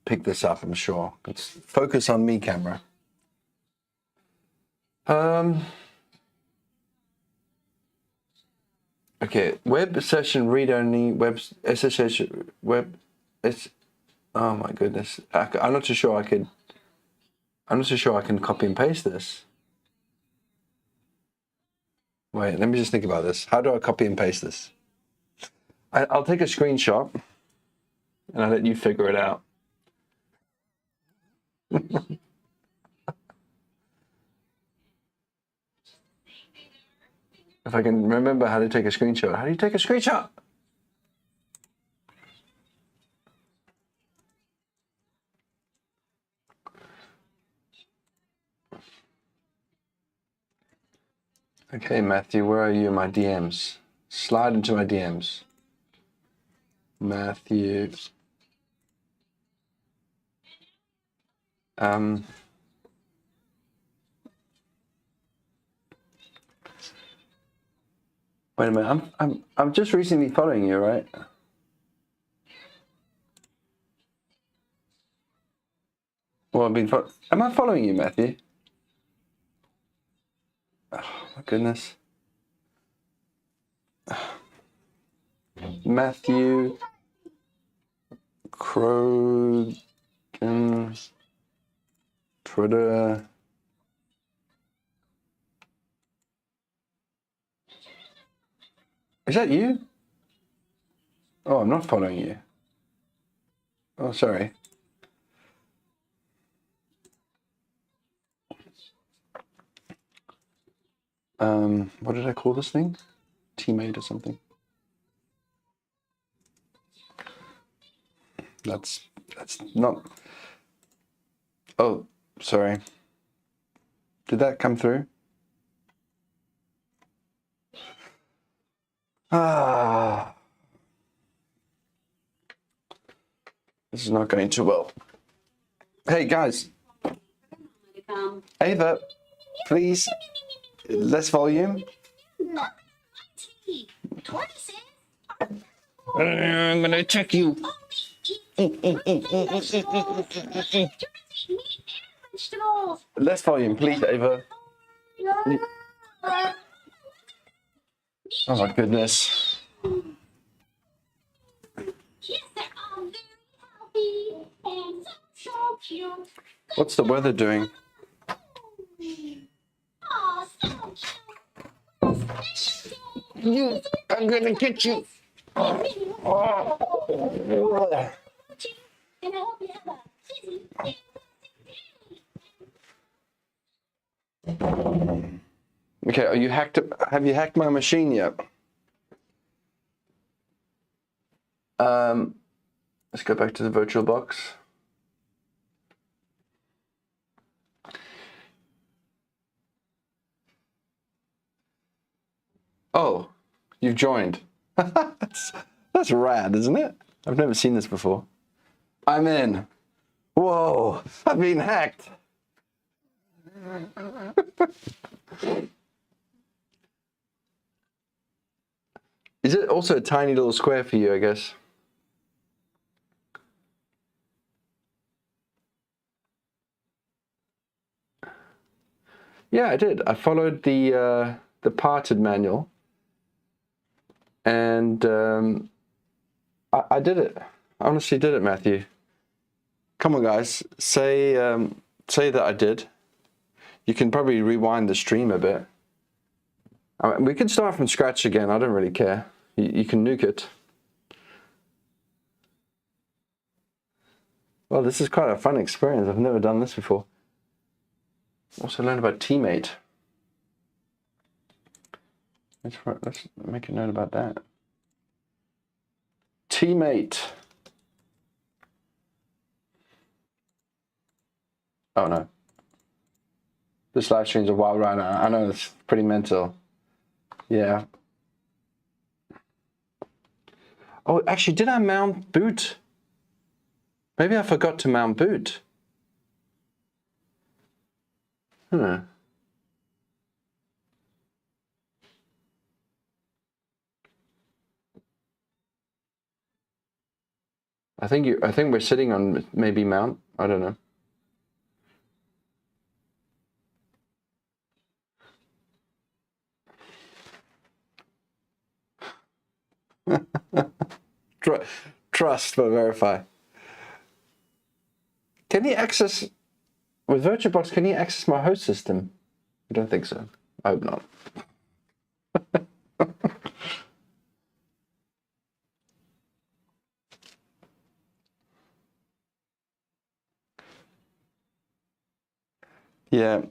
pick this up, I'm sure. Let's focus on me, camera. Okay, web session read only, web SSH, web, it's, oh my goodness. I'm not too sure I can copy and paste this. Wait, let me just think about this. How do I copy and paste this? I'll take a screenshot and I'll let you figure it out. If I can remember how to take a screenshot. How do you take a screenshot? Okay, Matthew, where are you in my DMs? Slide into my DMs. Matthew. Wait a minute, I'm just recently following you, right? Well, am I following you, Matthew? Oh my goodness. Matthew Krogan Twitter. Is that you? Oh, I'm not following you. Oh, sorry. What did I call this thing? Teammate or something? That's not... Oh, sorry. Did that come through? Ah. This is not going too well. Hey, guys. Ava, please, less volume. I'm gonna check you. Less volume, please, Ava. Oh my goodness. What's the weather doing? I'm gonna get you. Okay, are you hacked? Have you hacked my machine yet? Let's go back to the VirtualBox. Oh, you've joined. That's rad, isn't it? I've never seen this before. I'm in. Whoa, I've been hacked. Is it also a tiny little square for you, I guess? Yeah, I did. I followed the parted manual, and I did it. I honestly did it, Matthew. Come on, guys. Say that I did. You can probably rewind the stream a bit. I mean, we can start from scratch again. I don't really care. You can nuke it. Well, this is quite a fun experience. I've never done this before. Also learned about teammate. Let's make a note about that. Teammate. Oh no. This live stream's a wild ride. I know it's pretty mental. Yeah. Oh, actually, did I mount boot? Maybe I forgot to mount boot. I think we're sitting on maybe mount. I don't know. Trust but verify. Can you access with VirtualBox? Can you access my host system? I don't think so. I hope not. Yeah.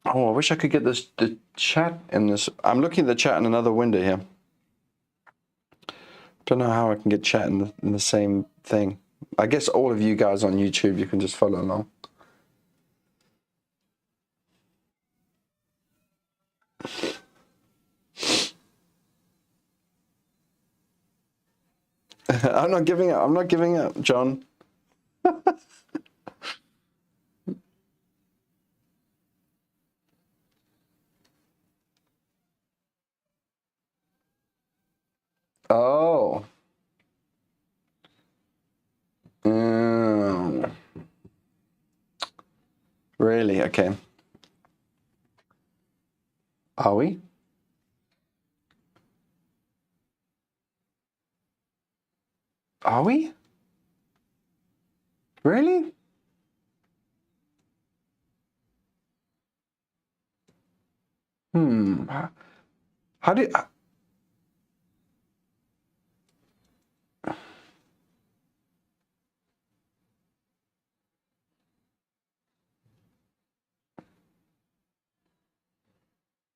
Oh, I wish I could get the chat in this. I'm looking at the chat in another window here. Don't know how I can get chat in the same thing. I guess all of you guys on YouTube, you can just follow along. I'm not giving up. I'm not giving up, John. Oh. Really? Okay. Are we? Are we? Really? How do you...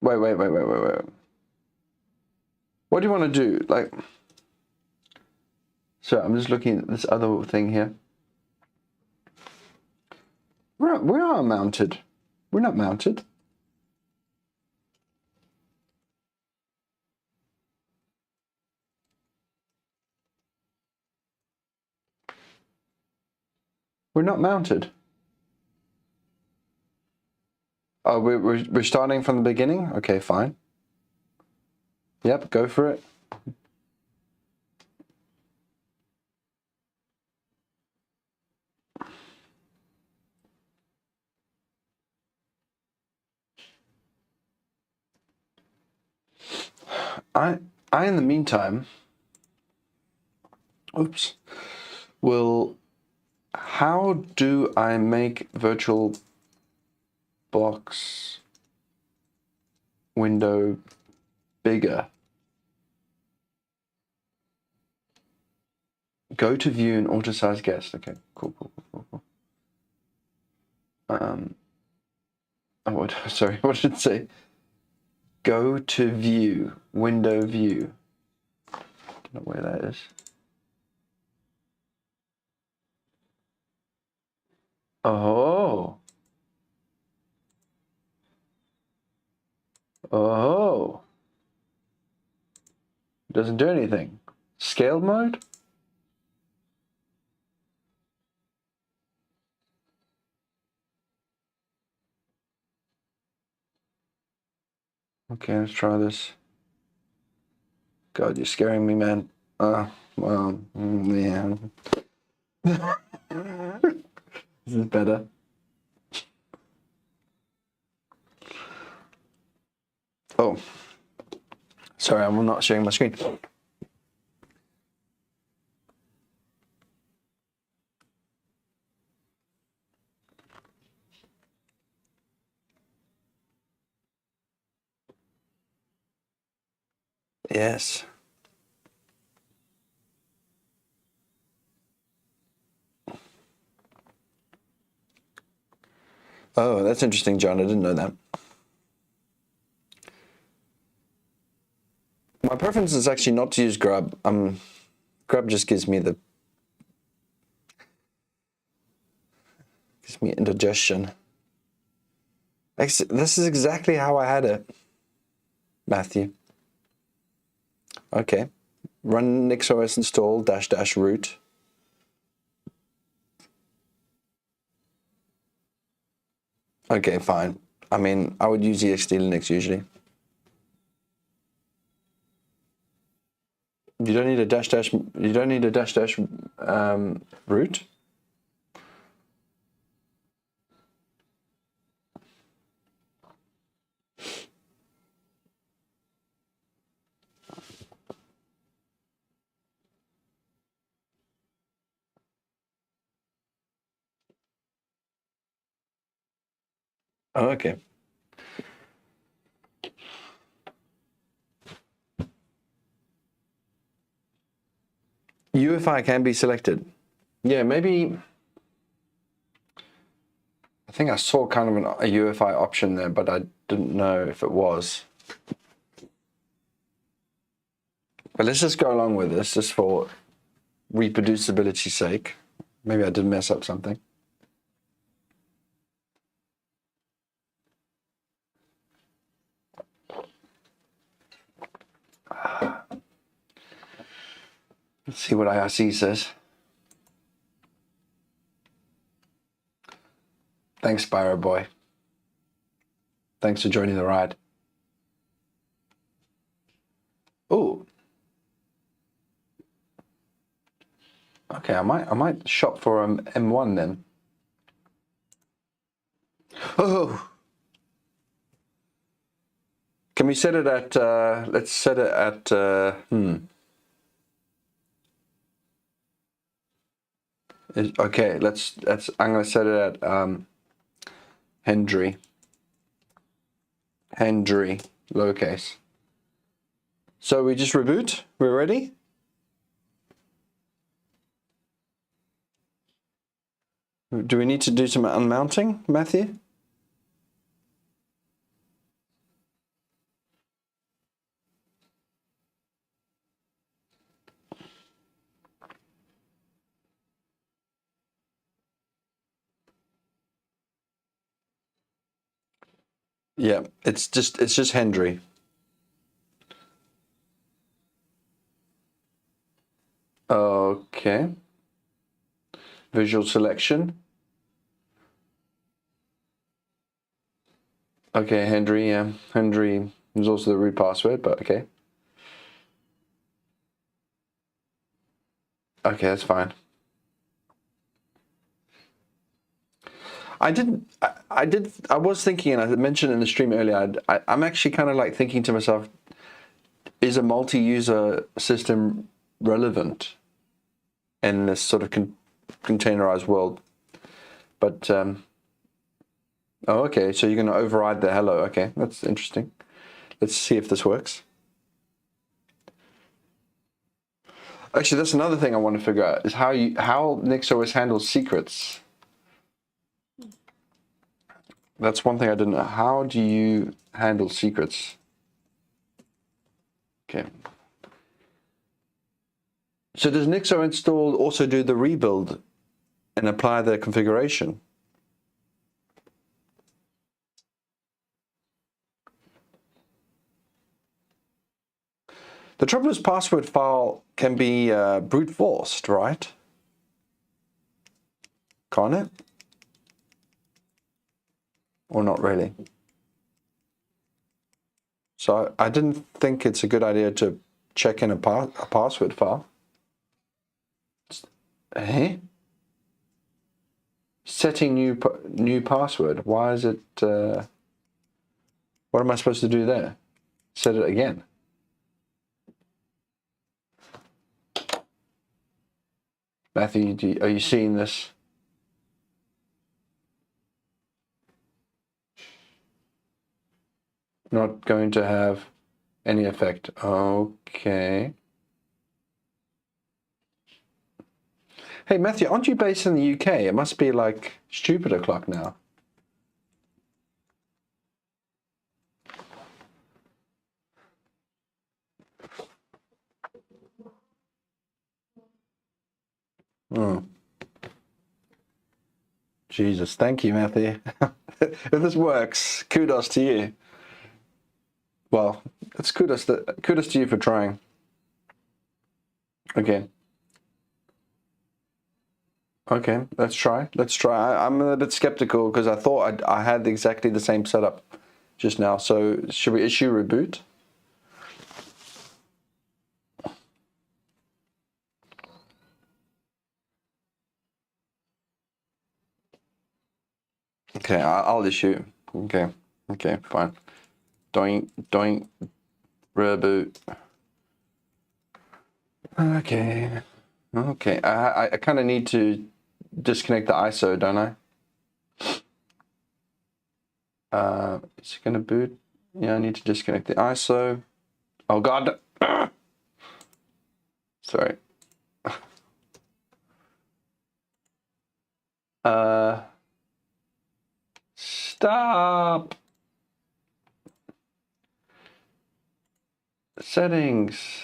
Wait. What do you want to do? Like... So I'm just looking at this other thing here. We are mounted. We're not mounted. We're not mounted. Oh, we're starting from the beginning? Okay, fine. Yep, go for it. I in the meantime, oops, how do I make VirtualBox window bigger? Go to view and auto size guest. Okay, cool. Oh, sorry, what did it say? Go to view, window view. Don't know where that is. Oh. Oh. Doesn't do anything. Scale mode? Okay, let's try this. God, you're scaring me, man. Well, yeah. This is better. Oh. Sorry, I'm not sharing my screen. Yes. Oh, that's interesting, John. I didn't know that. My preference is actually not to use grub. Grub just gives me indigestion. This is exactly how I had it, Matthew. Okay. Run NixOS install -- root. Okay, fine. I mean, I would use ext Linux usually. You don't need a -- you don't need a -- root. Oh, okay. UEFI can be selected. Yeah, maybe. I think I saw kind of a UEFI option there, but I didn't know if it was. But let's just go along with this, just for reproducibility's sake. Maybe I did mess up something. Let's see what IRC says. Thanks, Spyro Boy. Thanks for joining the ride. Oh. Okay, I might shop for M1 then. Oh. Can we set it at? Let's set it at. Okay, let's. I'm gonna set it at Hendry. Hendry, lowercase. So we just reboot. We're ready. Do we need to do some unmounting, Matthew? Yeah, it's just Hendry. Okay. Visual selection. Okay, Hendry, yeah. Hendry is also the root password, but okay. Okay, that's fine. I was thinking, and I mentioned in the stream earlier, I'm actually kind of like thinking to myself, is a multi-user system relevant in this sort of containerized world? But, oh, okay, so you're going to override the hello. Okay, that's interesting. Let's see if this works. Actually, that's another thing I want to figure out, is how NixOS handles secrets. That's one thing I didn't know. How do you handle secrets? Okay. So does NixOS install also do the rebuild and apply the configuration? The trouble is password file can be brute forced, right? Can't it? Or not really? So I didn't think it's a good idea to check in a password file. Eh? Setting new password. Why is it? What am I supposed to do there? Set it again. Matthew, are you seeing this? Not going to have any effect. Okay. Hey, Matthew, aren't you based in the UK? It must be like stupid o'clock now. Oh. Jesus, thank you, Matthew. If this works, kudos to you. Well, it's kudos to you for trying. Okay. Okay, let's try. Let's try. I'm a bit skeptical because I thought I had exactly the same setup just now. So should we issue reboot? Okay, I'll issue. Okay, okay, fine. Doink, doink, reboot. Okay, okay. I kind of need to disconnect the ISO, don't I? Is it gonna boot? Yeah, I need to disconnect the ISO. Oh God. Sorry. Stop. Settings.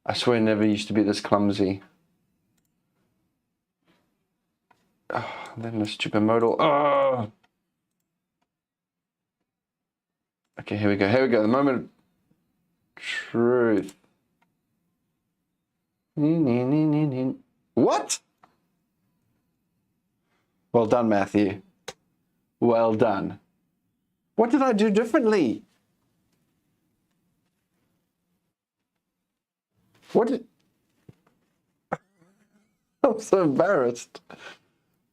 I swear it never used to be this clumsy. Oh, then the stupid modal. Oh. Okay, here we go. Here we go. The moment of truth. What? Well done, Matthew. Well done. What did I do differently? What did... I'm so embarrassed.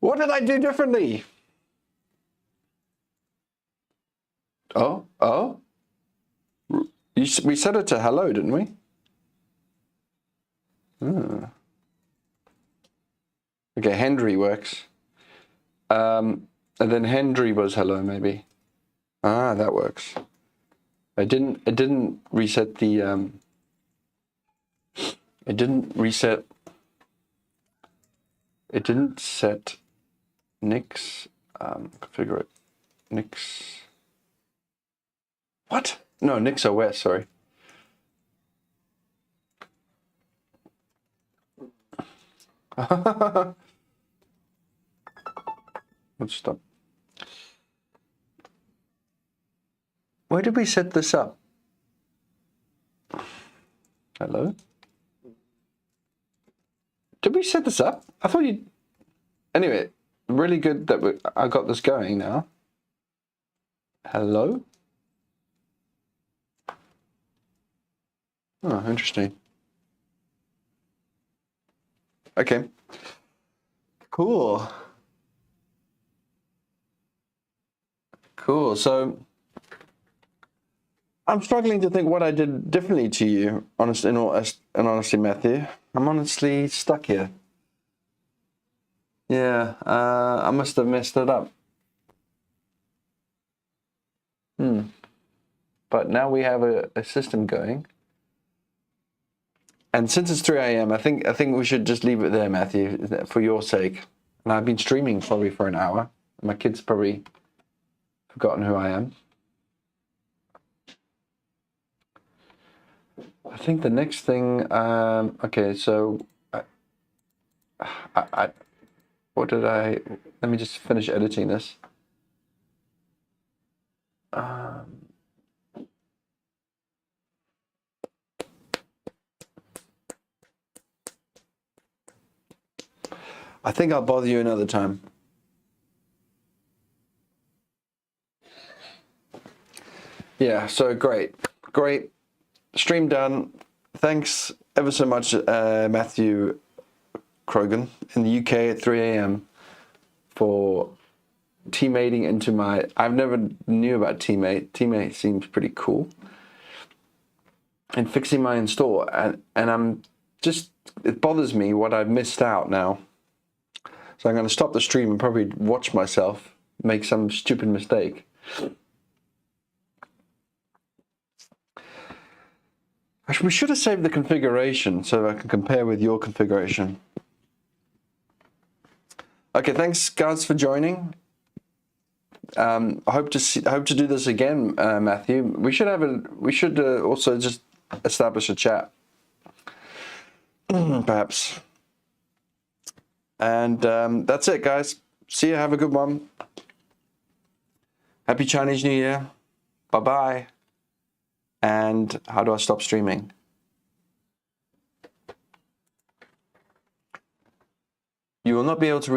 What did I do differently? Oh, oh. We set it to hello, didn't we? Oh. Okay, Henry works. And then Henry was hello, maybe. Ah, that works. It didn't reset the it didn't set Nix configure it. Nix. What? No, NixOS, sorry. Let's stop. Where did we set this up? Hello? Did we set this up? I thought you... Anyway, really good that I got this going now. Hello? Oh, interesting. Okay. Cool. Cool. So I'm struggling to think what I did differently to you, honestly, Matthew. I'm honestly stuck here. Yeah, I must have messed it up. But now we have a system going. And since it's 3 a.m., I think we should just leave it there, Matthew, for your sake. And I've been streaming probably for an hour. My kids probably forgotten who I am. I think the next thing. Okay, so what did I? Let me just finish editing this. I think I'll bother you another time. Yeah, so great. Stream done. Thanks ever so much, Matthew Krogan in the UK at 3 a.m. for teammating into my... I've never knew about Teammate. Teammate seems pretty cool. And fixing my install. And I'm just... It bothers me what I've missed out now. So I'm going to stop the stream and probably watch myself make some stupid mistake. Actually, we should have saved the configuration so I can compare with your configuration. Okay, thanks guys for joining. I hope to do this again, Matthew. We should also just establish a chat, perhaps. And that's it, guys. See you. Have a good one. Happy Chinese New Year. Bye bye. And how do I stop streaming? You will not be able to